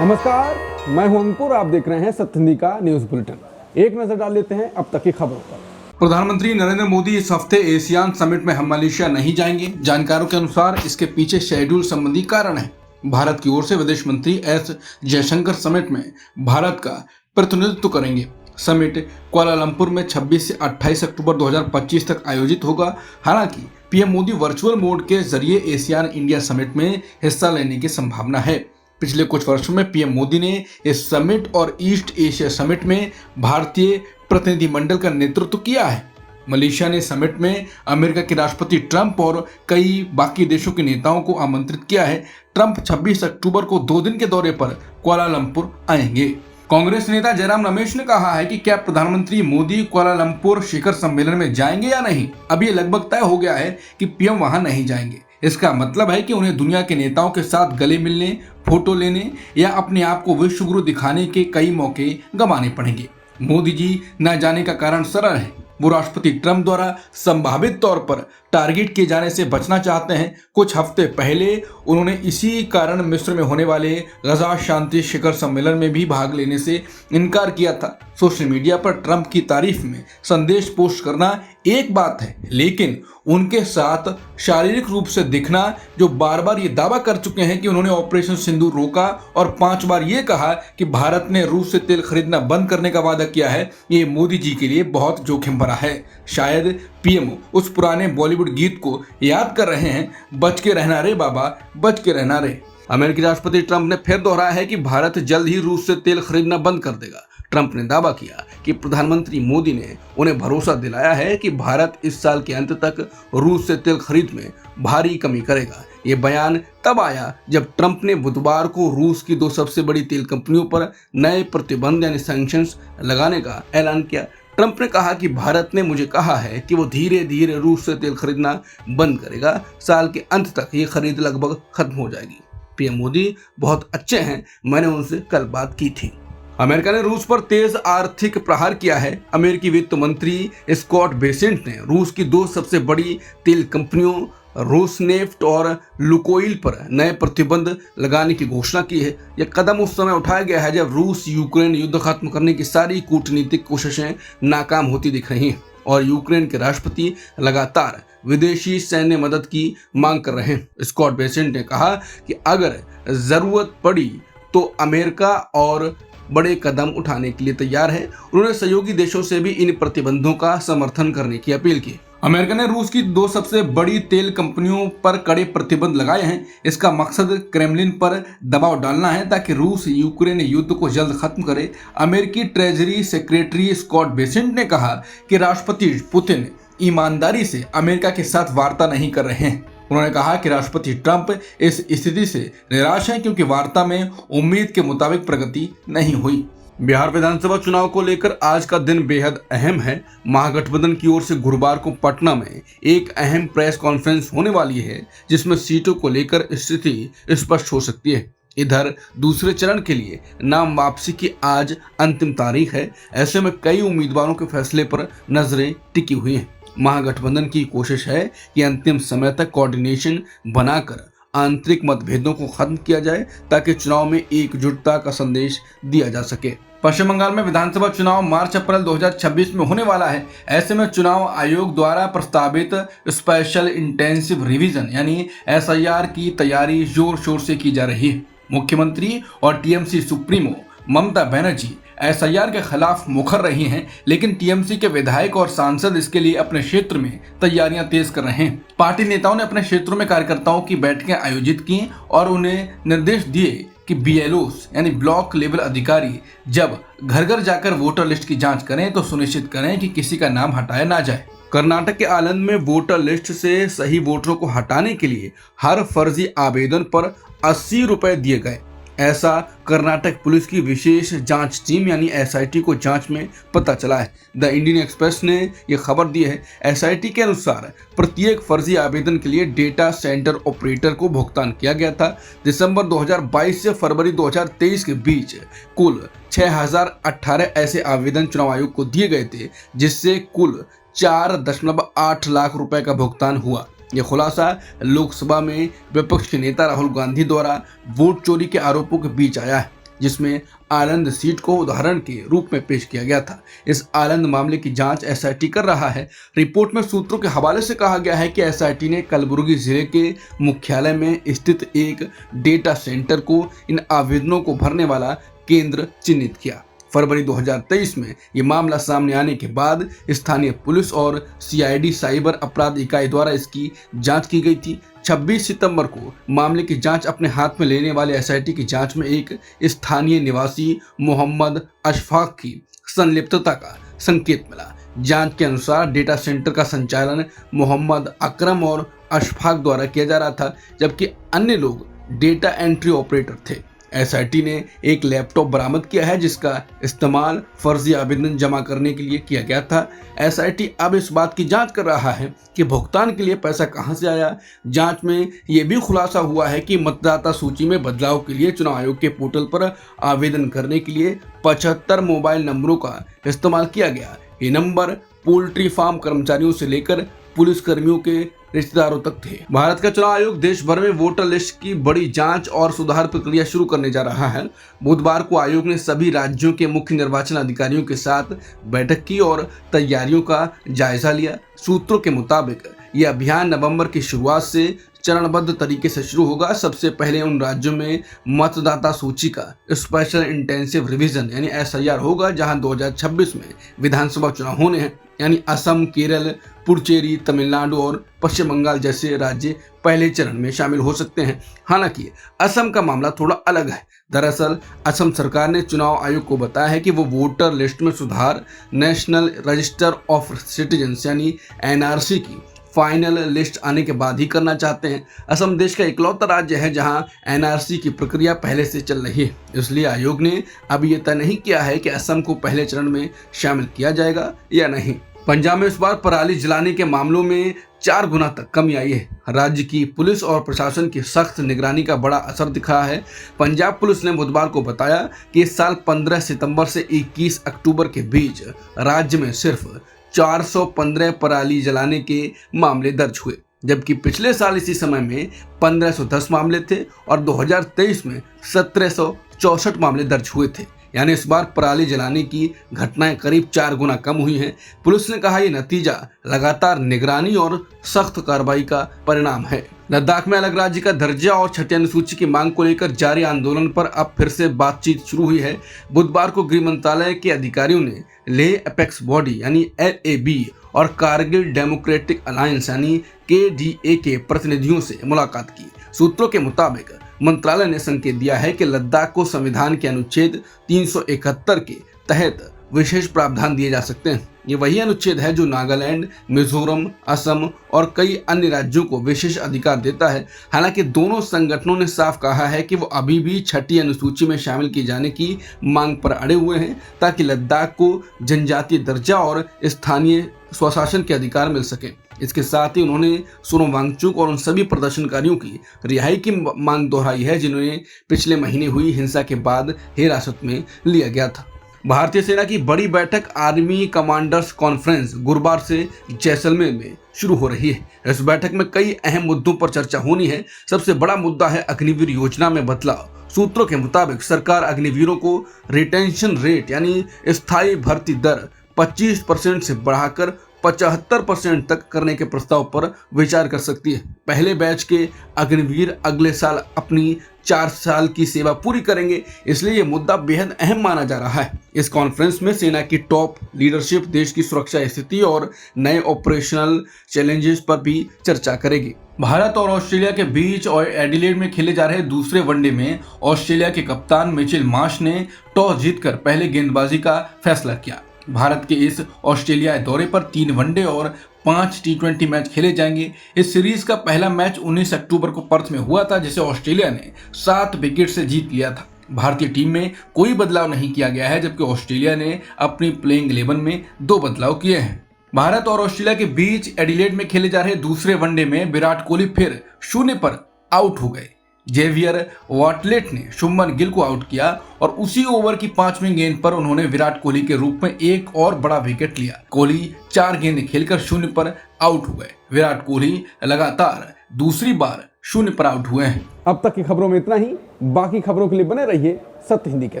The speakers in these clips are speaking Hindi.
नमस्कार, मैं हूं अंकुर। आप देख रहे हैं सत्य हिंदी का न्यूज बुलेटिन। एक नजर डाल लेते हैं अब तक की खबरों पर। प्रधानमंत्री नरेंद्र मोदी इस हफ्ते एशियान समिट में हम मलेशिया नहीं जाएंगे। जानकारों के अनुसार इसके पीछे शेड्यूल संबंधी कारण है। भारत की ओर से विदेश मंत्री एस जयशंकर समिट में भारत का प्रतिनिधित्व करेंगे। समिट कुआलालंपुर में 26 से 28 अक्टूबर 2025 तक आयोजित होगा। हालांकि पीएम मोदी वर्चुअल मोड के जरिए एशियान इंडिया समिट में हिस्सा लेने की संभावना है। पिछले कुछ वर्षों में पीएम मोदी ने इस समिट और ईस्ट एशिया समिट में भारतीय प्रतिनिधिमंडल का नेतृत्व किया है। मलेशिया ने समिट में अमेरिका के राष्ट्रपति ट्रंप और कई बाकी देशों के नेताओं को आमंत्रित किया है। ट्रंप 26 अक्टूबर को 2 दिन के दौरे पर कुआलालंपुर आएंगे। कांग्रेस नेता जयराम रमेश ने कहा है कि क्या प्रधानमंत्री मोदी कुआलालंपुर शिखर सम्मेलन में जाएंगे या नहीं। अब ये लगभग तय हो गया है कि पीएम वहां नहीं जाएंगे। इसका मतलब है कि उन्हें दुनिया के नेताओं के साथ गले मिलने, फोटो लेने या अपने आप को विश्व गुरु दिखाने के कई मौके गंवाने पड़ेंगे। मोदी जी न जाने का कारण सरल है। वो राष्ट्रपति ट्रंप द्वारा संभावित तौर पर टारगेट किए जाने से बचना चाहते हैं। कुछ हफ्ते पहले उन्होंने इसी कारण मिस्र में होने वाले गजा शांति शिखर सम्मेलन में भी भाग लेने से इनकार किया था। सोशल मीडिया पर ट्रंप की तारीफ में संदेश पोस्ट करना एक बात है, लेकिन उनके साथ शारीरिक रूप से दिखना, जो बार बार ये दावा कर चुके हैं कि उन्होंने ऑपरेशन सिंदूर रोका और 5 बार ये कहा कि भारत ने रूस से तेल खरीदना बंद करने का वादा किया है, ये मोदी जी के लिए बहुत जोखिम भरा है। शायद पीएम उस पुराने बॉलीवुड गीत को याद कर रहे हैं, बच के रहना रे बाबा, बच के रहना रे। अमेरिकी राष्ट्रपति ट्रंप ने फिर दोहराया है कि भारत जल्द ही रूस से तेल खरीदना बंद कर देगा। ट्रंप ने दावा किया कि प्रधानमंत्री मोदी ने उन्हें भरोसा दिलाया है कि भारत इस साल के अंत तक रूस से तेल खरीद में भारी कमी करेगा। ये बयान तब आया जब ट्रंप ने बुधवार को रूस की 2 सबसे बड़ी तेल कंपनियों पर नए प्रतिबंध यानी सैंक्शंस लगाने का ऐलान किया। ट्रंप ने कहा कि भारत ने मुझे कहा है कि वो धीरे धीरे रूस से तेल खरीदना बंद करेगा। साल के अंत तक ये खरीद लगभग खत्म हो जाएगी। पीएम मोदी बहुत अच्छे हैं, मैंने उनसे कल बात की थी। अमेरिका ने रूस पर तेज आर्थिक प्रहार किया है। अमेरिकी वित्त मंत्री स्कॉट बेसेंट ने रूस की 2 सबसे बड़ी तेल कंपनियों रोसनेफ्ट और लुकोइल पर नए प्रतिबंध लगाने की घोषणा की है। यह कदम उस समय उठाया गया है जब रूस यूक्रेन युद्ध खत्म करने की सारी कूटनीतिक कोशिशें नाकाम होती दिख रही हैं और यूक्रेन के राष्ट्रपति लगातार विदेशी सैन्य मदद की मांग कर रहे हैं। स्कॉट बेसेंट ने कहा कि अगर जरूरत पड़ी तो अमेरिका और बड़े कदम उठाने के लिए तैयार है। उन्होंने सहयोगी देशों से भी इन प्रतिबंधों का समर्थन करने की अपील की। अमेरिका ने रूस की 2 सबसे बड़ी तेल कंपनियों पर कड़े प्रतिबंध लगाए हैं। इसका मकसद क्रेमलिन पर दबाव डालना है ताकि रूस यूक्रेन युद्ध को जल्द खत्म करे। अमेरिकी ट्रेजरी सेक्रेटरी स्कॉट बेसेंट ने कहा कि राष्ट्रपति पुतिन ईमानदारी से अमेरिका के साथ वार्ता नहीं कर रहे हैं। उन्होंने कहा कि राष्ट्रपति ट्रंप इस स्थिति से निराश हैं क्योंकि वार्ता में उम्मीद के मुताबिक प्रगति नहीं हुई। बिहार विधानसभा चुनाव को लेकर आज का दिन बेहद अहम है। महागठबंधन की ओर से गुरुवार को पटना में एक अहम प्रेस कॉन्फ्रेंस होने वाली है जिसमें सीटों को लेकर स्थिति स्पष्ट हो सकती है। इधर दूसरे चरण के लिए नाम वापसी की आज अंतिम तारीख है। ऐसे में कई उम्मीदवारों के फैसले पर नजरें टिकी हुई हैं। महागठबंधन की कोशिश है कि अंतिम समय तक कोऑर्डिनेशन बनाकर आंतरिक मतभेदों को खत्म किया जाए ताकि चुनाव में एकजुटता का संदेश दिया जा सके। पश्चिम बंगाल में विधानसभा चुनाव मार्च-अप्रैल 2026 में होने वाला है। ऐसे में चुनाव आयोग द्वारा प्रस्तावित स्पेशल इंटेंसिव रिवीजन यानी SIR की तैयारी जोर शोर से की जा रही है। मुख्यमंत्री और TMC supremo Mamata Banerjee SIR के खिलाफ मुखर रही हैं, लेकिन टीएमसी के विधायक और सांसद इसके लिए अपने क्षेत्र में तैयारियां तेज कर रहे हैं। पार्टी नेताओं ने अपने क्षेत्रों में कार्यकर्ताओं की बैठकें आयोजित की और उन्हें निर्देश दिए कि BLOs यानी ब्लॉक लेवल अधिकारी जब घर घर जाकर वोटर लिस्ट की जांच करें तो सुनिश्चित करें कि किसी का नाम हटाया ना जाए। कर्नाटक के आनंद में वोटर लिस्ट से सही वोटरों को हटाने के लिए हर फर्जी आवेदन पर 80 रुपए दिए गए। ऐसा कर्नाटक पुलिस की विशेष जांच टीम यानी SIT को जांच में पता चला है। द इंडियन एक्सप्रेस ने यह खबर दी है। SIT के अनुसार प्रत्येक फर्जी आवेदन के लिए डेटा सेंटर ऑपरेटर को भुगतान किया गया था। दिसंबर 2022 से फरवरी 2023 के बीच कुल 6018 ऐसे आवेदन चुनाव आयोग को दिए गए थे, जिससे कुल 4.8 लाख रुपए का भुगतान हुआ। यह खुलासा लोकसभा में विपक्ष के नेता राहुल गांधी द्वारा वोट चोरी के आरोपों के बीच आया है। जिसमें आनंद सीट को उदाहरण के रूप में पेश किया गया था। इस आनंद मामले की जांच एसआईटी कर रहा है। रिपोर्ट में सूत्रों के हवाले से कहा गया है कि एसआईटी ने कलबुर्गी जिले के मुख्यालय में स्थित एक डेटा सेंटर को इन आवेदनों को भरने वाला केंद्र चिन्हित किया। फरवरी 2023 में ये मामला सामने आने के बाद स्थानीय पुलिस और सीआईडी साइबर अपराध इकाई द्वारा इसकी जांच की गई थी। 26 सितंबर को मामले की जांच अपने हाथ में लेने वाले एसआईटी की जांच में एक स्थानीय निवासी मोहम्मद अशफाक की संलिप्तता का संकेत मिला। जांच के अनुसार डेटा सेंटर का संचालन मोहम्मद अकरम और अशफाक द्वारा किया जा रहा था, जबकि अन्य लोग डेटा एंट्री ऑपरेटर थे। एसआईटी ने एक लैपटॉप बरामद किया है जिसका इस्तेमाल फर्जी आवेदन जमा करने के लिए किया गया था। एसआईटी अब इस बात की जांच कर रहा है कि भुगतान के लिए पैसा कहां से आया। जांच में यह भी खुलासा हुआ है कि मतदाता सूची में बदलाव के लिए चुनाव आयोग के पोर्टल पर आवेदन करने के लिए 75 मोबाइल नंबरों का इस्तेमाल किया गया। ये नंबर पोल्ट्री फार्म कर्मचारियों से लेकर पुलिस कर्मियों के रिश्तेदारों तक थे। भारत का चुनाव आयोग देश भर में वोटर लिस्ट की बड़ी जांच और सुधार प्रक्रिया शुरू करने जा रहा है। बुधवार को आयोग ने सभी राज्यों के मुख्य निर्वाचन अधिकारियों के साथ बैठक की और तैयारियों का जायजा लिया। सूत्रों के मुताबिक यह अभियान नवंबर की शुरुआत से चरणबद्ध तरीके से शुरू होगा। सबसे पहले उन राज्यों में मतदाता सूची का स्पेशल इंटेंसिव रिवीजन यानी एसआईआर होगा जहां 2026 में विधानसभा चुनाव होने हैं, यानी असम, केरल, पुडुचेरी, तमिलनाडु और पश्चिम बंगाल जैसे राज्य पहले चरण में शामिल हो सकते हैं। हालांकि असम का मामला थोड़ा अलग है। दरअसल असम सरकार ने चुनाव आयोग को बताया है कि वो वोटर लिस्ट में सुधार नेशनल रजिस्टर ऑफ सिटीजन्स यानी एनआरसी की फाइनल लिस्ट आने के बाद ही करना चाहते हैं। असम देश का इकलौता राज्य है जहां एनआरसी की प्रक्रिया पहले से चल रही है, इसलिए आयोग ने अभी यह तय नहीं किया है कि असम को पहले चरण में शामिल किया जाएगा या नहीं। पंजाब में इस बार पराली जलाने के मामलों में 4 गुना तक कमी आई है। राज्य की पुलिस और प्रशासन की सख्त निगरानी का बड़ा असर दिखा है। पंजाब पुलिस ने बुधवार को बताया कि इस साल 15 सितंबर से 21 अक्टूबर के बीच राज्य में सिर्फ 415 पराली जलाने के मामले दर्ज हुए, जबकि पिछले साल इसी समय में 1510 मामले थे और 2023 में 1764 मामले दर्ज हुए थे। यानी इस बार पराली जलाने की घटनाएं करीब 4 गुना कम हुई हैं। पुलिस ने कहा यह नतीजा लगातार निगरानी और सख्त कार्रवाई का परिणाम है। लद्दाख में अलग राज्य का दर्जा और छठी अनुसूची की मांग को लेकर जारी आंदोलन पर अब फिर से बातचीत शुरू हुई है। बुधवार को गृह मंत्रालय के अधिकारियों ने लेह अपेक्स बॉडी यानी LAB और कारगिल डेमोक्रेटिक अलायंस यानी KDA के प्रतिनिधियों से मुलाकात की। सूत्रों के मुताबिक मंत्रालय ने संकेत दिया है कि लद्दाख को संविधान के अनुच्छेद 371 के तहत विशेष प्रावधान दिए जा सकते हैं। ये वही अनुच्छेद है जो नागालैंड, मिजोरम, असम और कई अन्य राज्यों को विशेष अधिकार देता है। हालांकि दोनों संगठनों ने साफ कहा है कि वो अभी भी छठी अनुसूची में शामिल किए जाने की मांग पर अड़े हुए हैं ताकि लद्दाख को जनजातीय दर्जा और स्थानीय स्वशासन के अधिकार मिल सके। इसके साथ ही उन्होंने सोनम वांगचुक और उन सभी प्रदर्शनकारियों की रिहाई की मांग दोहराई है जिन्हें पिछले महीने हुई हिंसा के बाद हिरासत में लिया गया था। भारतीय सेना की बड़ी बैठक आर्मी कमांडर्स कॉन्फ्रेंस गुरुवार से जैसलमेर में शुरू हो रही है। इस बैठक में कई अहम मुद्दों पर चर्चा होनी है। सबसे बड़ा मुद्दा है अग्निवीर योजना में बदलाव। सूत्रों के मुताबिक सरकार अग्निवीरों को रिटेंशन रेट यानी स्थायी भर्ती दर 25% से बढ़ाकर 75% तक करने के प्रस्ताव पर विचार कर सकती है। पहले बैच के अग्निवीर अगले साल अपनी 4 साल की सेवा पूरी करेंगे, इसलिए ये मुद्दा बेहद अहम माना जा रहा है। इस कॉन्फ्रेंस में सेना की टॉप लीडरशिप देश की सुरक्षा स्थिति और नए ऑपरेशनल चैलेंजेस पर भी चर्चा करेगी। भारत और ऑस्ट्रेलिया के बीच और एडिलेड में खेले जा रहे दूसरे वनडे में ऑस्ट्रेलिया के कप्तान मिचेल मार्श ने टॉस जीतकर पहले गेंदबाजी का फैसला किया। भारत के इस ऑस्ट्रेलिया दौरे पर 3 वनडे और 5 T20 मैच खेले जाएंगे। इस सीरीज का पहला मैच 19 अक्टूबर को पर्थ में हुआ था, जिसे ऑस्ट्रेलिया ने 7 विकेट से जीत लिया था। भारतीय टीम में कोई बदलाव नहीं किया गया है, जबकि ऑस्ट्रेलिया ने अपनी प्लेइंग 11 में 2 बदलाव किए हैं। भारत और ऑस्ट्रेलिया के बीच एडिलेड में खेले जा रहे दूसरे वनडे में विराट कोहली फिर 0 पर आउट हो गए। जेवियर वाटलेट ने शुभमन गिल को आउट किया और उसी ओवर की 5वीं गेंद पर उन्होंने विराट कोहली के रूप में एक और बड़ा विकेट लिया। कोहली 4 गेंदें खेलकर 0 पर आउट हो गए। विराट कोहली लगातार दूसरी बार 0 पर आउट हुए हैं। अब तक की खबरों में इतना ही। बाकी खबरों के लिए बने रहिए सत्य हिंदी के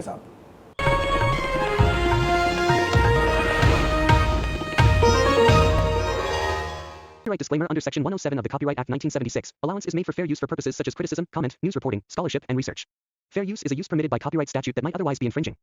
साथ। Copyright disclaimer under Section 107 of the Copyright Act 1976. Allowance is made for fair use for purposes such as criticism, comment, news reporting, scholarship, and research. Fair use is a use permitted by copyright statute that might otherwise be infringing.